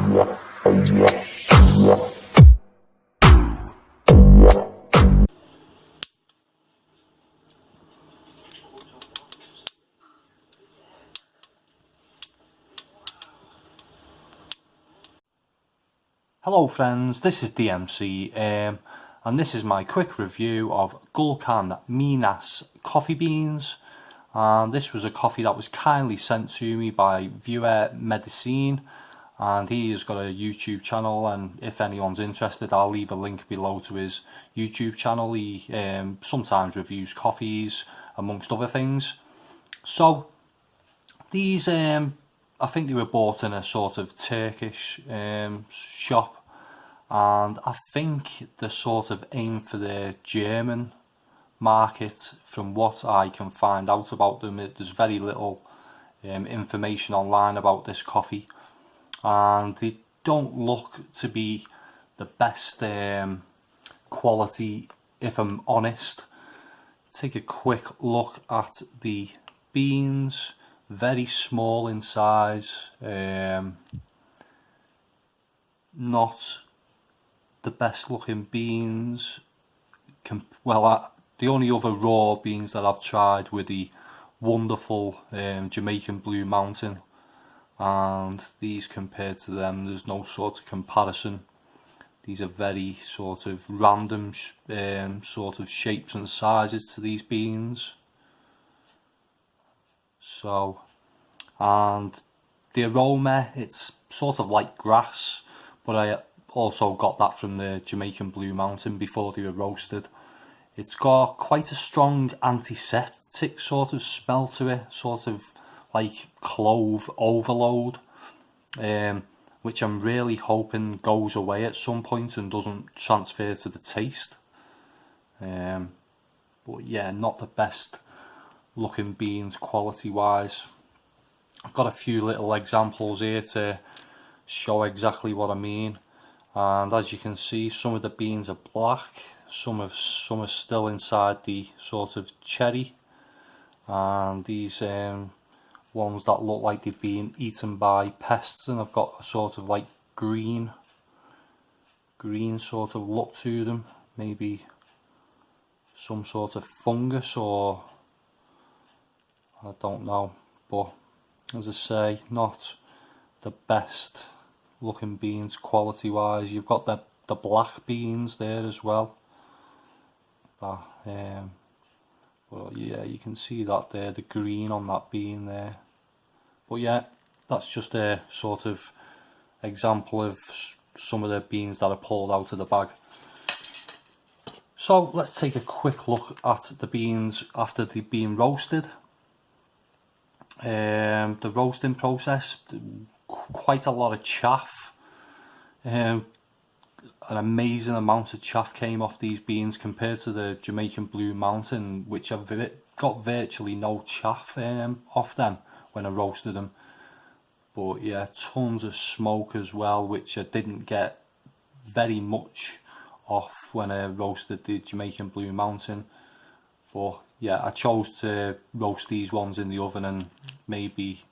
Hello friends, this is DMC and this is my quick review of Gulcan Minas coffee beans. And this was a coffee that was kindly sent to me by viewer Med Icine, and he has got a YouTube channel, and if anyone's interested I'll leave a link below to his YouTube channel. He sometimes reviews coffees amongst other things. So these I think they were bought in a sort of Turkish shop, and I think they're sort of aimed for the German market. From what I can find out about them, there's very little information online about this coffee, and they don't look to be the best quality, if I'm honest. Take a quick look at the beans. Very small in size, not the best looking beans. The only other raw beans that I've tried were the wonderful Jamaican Blue Mountain, and these, compared to them, there's no sort of comparison. These are very sort of random sort of shapes and sizes to these beans. So, and the aroma, it's sort of like grass, but I also got that from the Jamaican Blue Mountain before they were roasted. It's got quite a strong antiseptic sort of smell to it, sort of like clove overload, which I'm really hoping goes away at some point and doesn't transfer to the taste. But yeah, not the best looking beans quality wise. I've got a few little examples here to show exactly what I mean, and as you can see, some of the beans are black, some are still inside the sort of cherry, and these ones that look like they've been eaten by pests and have got a sort of like green sort of look to them, maybe some sort of fungus, or I don't know. But as I say, not the best looking beans quality wise. You've got the black beans there as well. Well, yeah, you can see that there, the green on that bean there. But yeah, that's just a sort of example of some of the beans that are pulled out of the bag. So let's take a quick look at the beans after they've been roasted. The roasting process, quite a lot of chaff. An amazing amount of chaff came off these beans compared to the Jamaican Blue Mountain, which I've got virtually no chaff off them when I roasted them. But yeah, tons of smoke as well, which I didn't get very much off when I roasted the Jamaican Blue Mountain. But yeah, I chose to roast these ones in the oven, and maybe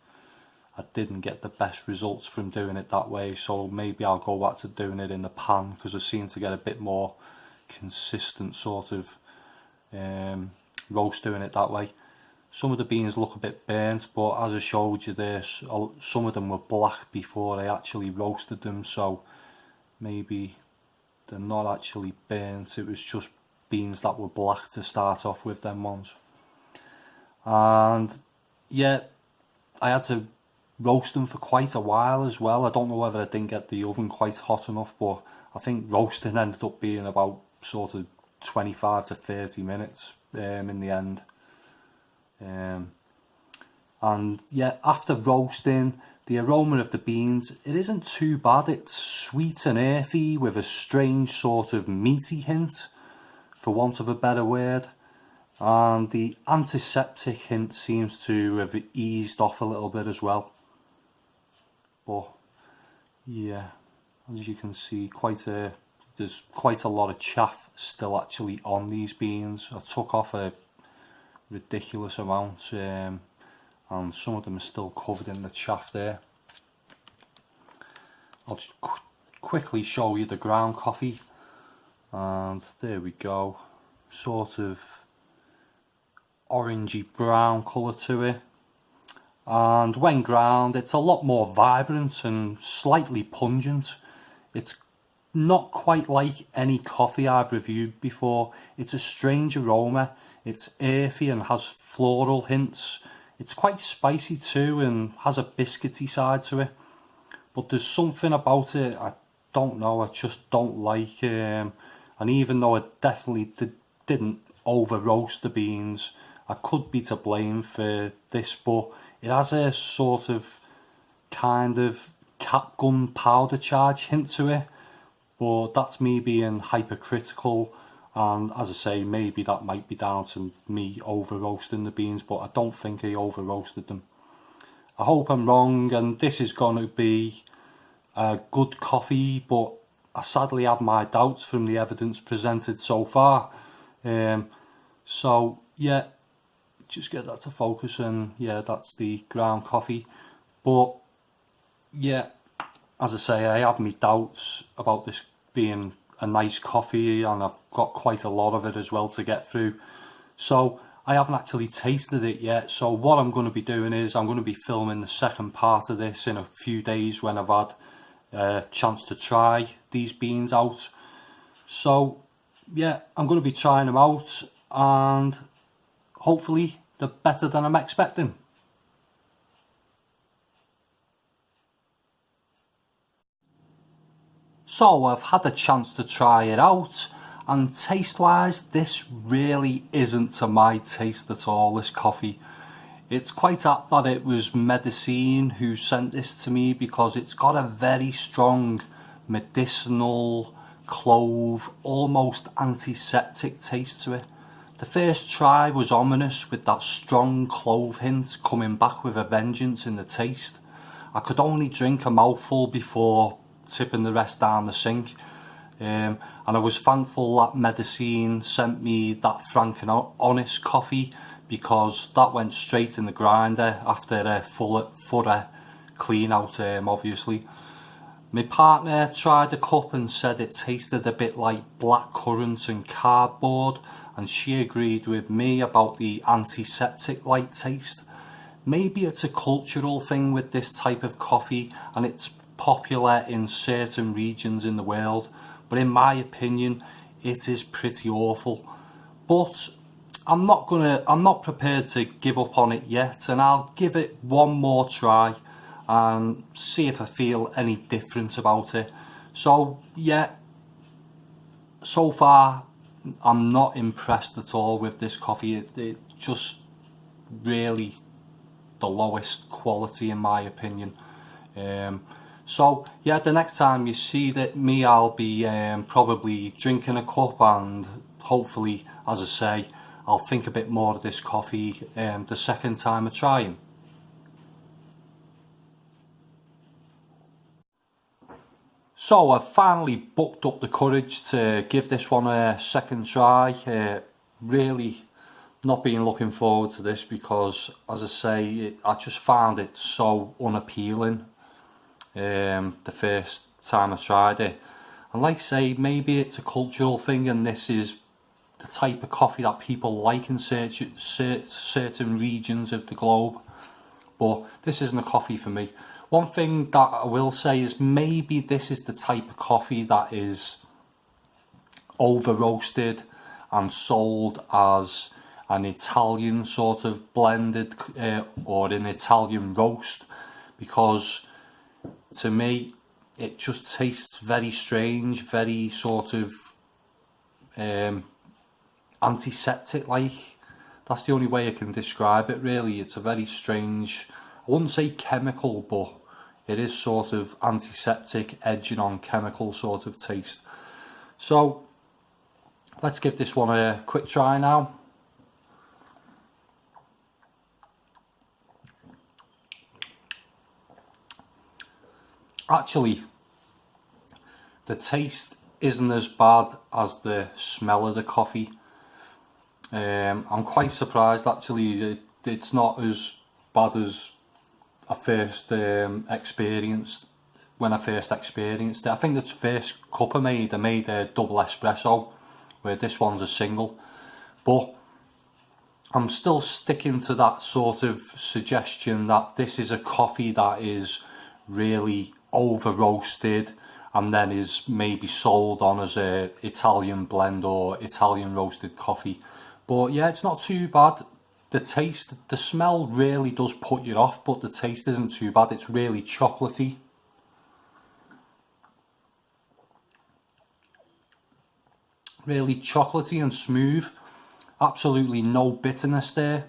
I didn't get the best results from doing it that way, so maybe I'll go back to doing it in the pan, because I seem to get a bit more consistent sort of roast doing it that way. Some of the beans look a bit burnt, but as I showed you there, some of them were black before I actually roasted them, so maybe they're not actually burnt, it was just beans that were black to start off with, them ones. And yeah, I had to roast them for quite a while as well. I don't know whether I didn't get the oven quite hot enough, but I think roasting ended up being about sort of 25 to 30 minutes in the end. And yeah, after roasting, the aroma of the beans, it isn't too bad. It's sweet and earthy with a strange sort of meaty hint, for want of a better word. And the antiseptic hint seems to have eased off a little bit as well. But yeah, as you can see, there's quite a lot of chaff still actually on these beans. I took off a ridiculous amount, and some of them are still covered in the chaff there. I'll just quickly show you the ground coffee, and there we go, sort of orangey brown colour to it, and when ground it's a lot more vibrant and slightly pungent. It's not quite like any coffee I've reviewed before. It's a strange aroma, it's earthy and has floral hints. It's quite spicy too and has a biscuity side to it, but there's something about it, I don't know, I just don't like. And even though I definitely didn't over roast the beans, I could be to blame for this, but it has a sort of kind of capgun powder charge hint to it. But that's me being hypercritical, and as I say, maybe that might be down to me over roasting the beans, but I don't think I over roasted them. I hope I'm wrong and this is going to be a good coffee, but I sadly have my doubts from the evidence presented so far. So yeah, just get that to focus, and yeah, that's the ground coffee. But yeah, as I say, I have my doubts about this being a nice coffee, and I've got quite a lot of it as well to get through. So I haven't actually tasted it yet. So what I'm going to be doing is I'm going to be filming the second part of this in a few days when I've had a chance to try these beans out. So yeah, I'm going to be trying them out, and hopefully they're better than I'm expecting. So I've had a chance to try it out, and taste wise this really isn't to my taste at all, this coffee. It's quite apt that it was Med Icine who sent this to me, because it's got a very strong medicinal, clove, almost antiseptic taste to it. The first try was ominous with that strong clove hint coming back with a vengeance in the taste. I could only drink a mouthful before tipping the rest down the sink, and I was thankful that Med Icine sent me that frank and honest coffee, because that went straight in the grinder after a thorough clean out, obviously. My partner tried a cup and said it tasted a bit like black currant and cardboard, and she agreed with me about the antiseptic like taste. Maybe it's a cultural thing with this type of coffee and it's popular in certain regions in the world, but in my opinion it is pretty awful. But I'm not prepared to give up on it yet, and I'll give it one more try and see if I feel any different about it. So yeah, so far I'm not impressed at all with this coffee. It just really the lowest quality in my opinion. So yeah, the next time you see me, I'll be probably drinking a cup, and hopefully, as I say, I'll think a bit more of this coffee the second time I try it. So I've finally booked up the courage to give this one a second try. Really not been looking forward to this, because as I say, I just found it so unappealing the first time I tried it. And like I say, maybe it's a cultural thing, and this is the type of coffee that people like in certain regions of the globe, but this isn't a coffee for me. One thing that I will say is maybe this is the type of coffee that is over roasted and sold as an Italian sort of blended or an Italian roast, because to me it just tastes very strange, very sort of antiseptic like. That's the only way I can describe it really. It's a very strange, I wouldn't say chemical, but it is sort of antiseptic, edging on chemical sort of taste. So let's give this one a quick try now. Actually, the taste isn't as bad as the smell of the coffee. I'm quite surprised actually. It's not as bad as I first experienced. when I first experienced it. I think the first cup I made a double espresso, where this one's a single. But I'm still sticking to that sort of suggestion that this is a coffee that is really over roasted and then is maybe sold on as a Italian blend or Italian roasted coffee. But yeah, it's not too bad. The taste, the smell really does put you off, but the taste isn't too bad. It's really chocolatey. Really chocolatey and smooth. Absolutely no bitterness there.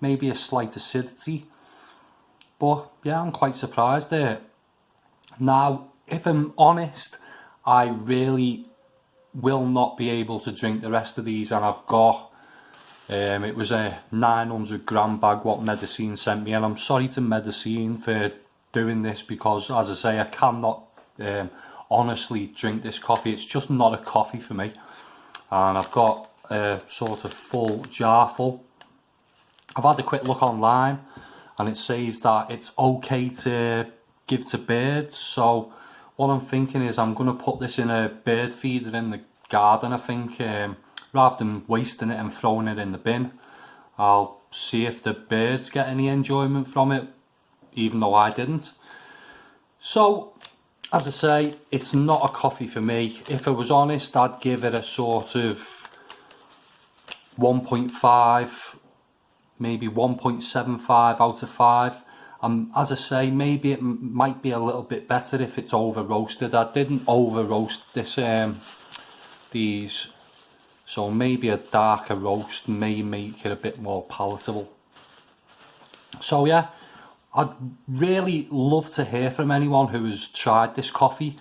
Maybe a slight acidity. But yeah, I'm quite surprised there. Now, if I'm honest, I really will not be able to drink the rest of these, and I've got it was a 900-gram bag what Med Icine sent me, and I'm sorry to Med Icine for doing this, because as I say, I cannot honestly drink this coffee. It's just not a coffee for me. And I've got a sort of full jar full. I've had a quick look online and it says that it's okay to give to birds, so what I'm thinking is I'm going to put this in a bird feeder in the garden, I think, rather than wasting it and throwing it in the bin. I'll see if the birds get any enjoyment from it, even though I didn't. So, as I say, it's not a coffee for me. If I was honest, I'd give it a sort of 1.5, maybe 1.75 out of 5. As I say, maybe it might be a little bit better if it's over roasted. I didn't over roast this these, so maybe a darker roast may make it a bit more palatable. So yeah, I'd really love to hear from anyone who has tried this coffee,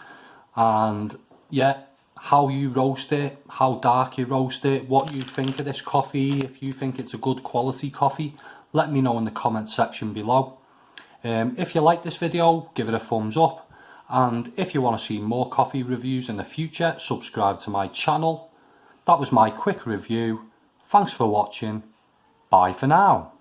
and yeah, how you roast it, how dark you roast it, what you think of this coffee, if you think it's a good quality coffee. Let me know in the comment section below. If you like this video, give it a thumbs up, and if you want to see more coffee reviews in the future, subscribe to my channel. That was my quick review. Thanks for watching. Bye for now.